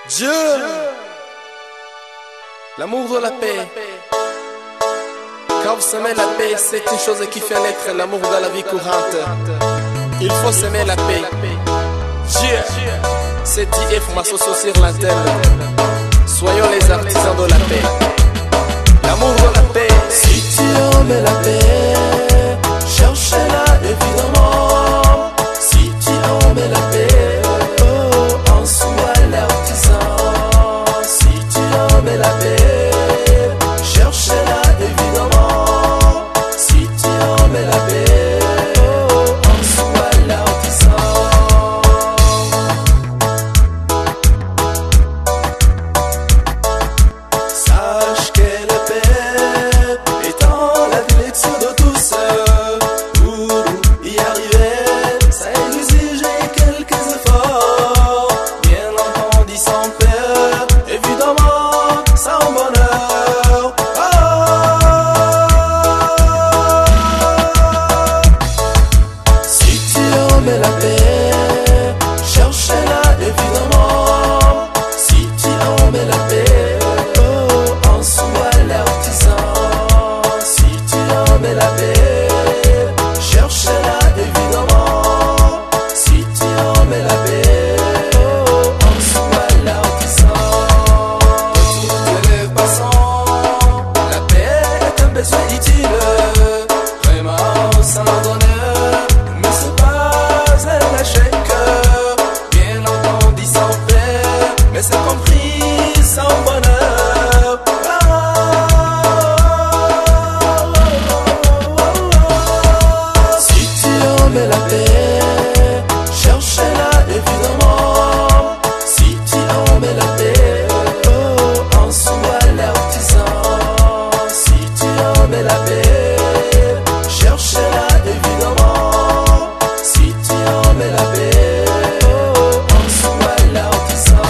Dieu, l'amour de la paix. Quand vous s'aimez la paix, c'est une chose qui fait naître l'amour dans la vie courante. Il faut s'aimer la paix. Dieu, c'est IF m'associe sur l'antenne. Soyons les artisans de la paix. L'amour de la paix. Si tu aimes la paix, cherchez-la évidemment. Si tu aimes la paix, oh, en soi l'artisan. Si tu aimes la paix, cherchez-la évidemment. Si tu aimes la paix, oh, en soi l'artisan. Sache que la paix est en la direction de tous. Pour y arriver, ça exige quelques efforts. Bien entendu sans peur, évidemment sans bonheur. Si tu aimes la paix, cherchez-la évidemment. Si tu aimes la paix, oh, en soi l'artisan. Si tu aimes la paix, cherchez-la évidemment. Si tu aimes la paix, oh, en soi l'artisan. De toutes les façons, la paix est un besoin utile. Vraiment sans donneur, mais c'est pas un échec. Bien entendu sans paix, mais c'est compris sans bonheur. Si tu aimes la paix, cherchez-la évidemment. Si tu aimes la paix, oh, en soi l'artisan. Si tu aimes la paix, cherchez-la évidemment. Si tu aimes la paix, oh, en soi l'artisan.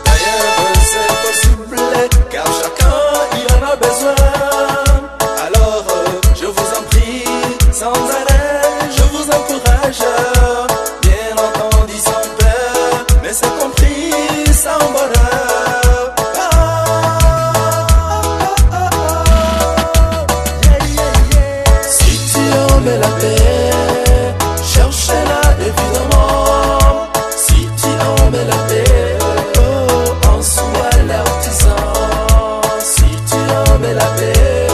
D'ailleurs, c'est possible, car chacun il en a besoin. Alors, je vous en prie, sans arrêt, je vous encourage. Bien entendu, sans peur, mais c'est compris, sans bonheur. Si tu aimes la paix, cherchez-la évidemment. Si tu aimes la paix, oh, en soi l'artisan. Si tu aimes la paix,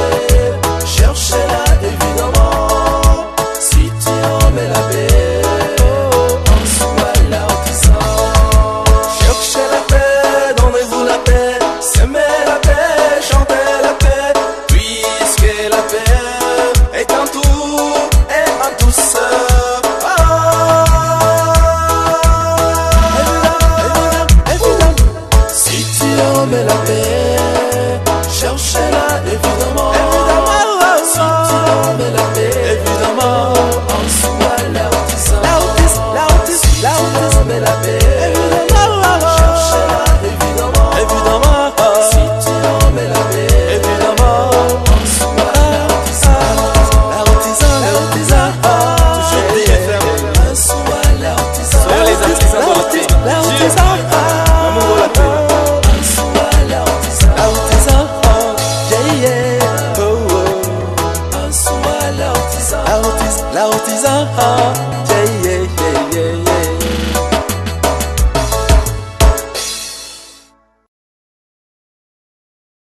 cherchez-la évidemment. Si tu aimes la paix, oh, en soi l'artisan. Cherchez la paix, donnez-vous la paix, semez la paix, chantez la paix, puisque la paix est en tout et en tous. Si tu aimes la paix, cherchez-la évidemment. Si tu aimes la paix, évidemment, en soi l'artisan. Si tu aimes la paix, cherchez-la évidemment. Si tu aimes la paix, évidemment, en soi l'artisan. Toujours DFM. En soi l'artisan. Soyons les artisans de la paix. Dieu, l'amour de la paix. En soi l'artisan. En soi l'artisan.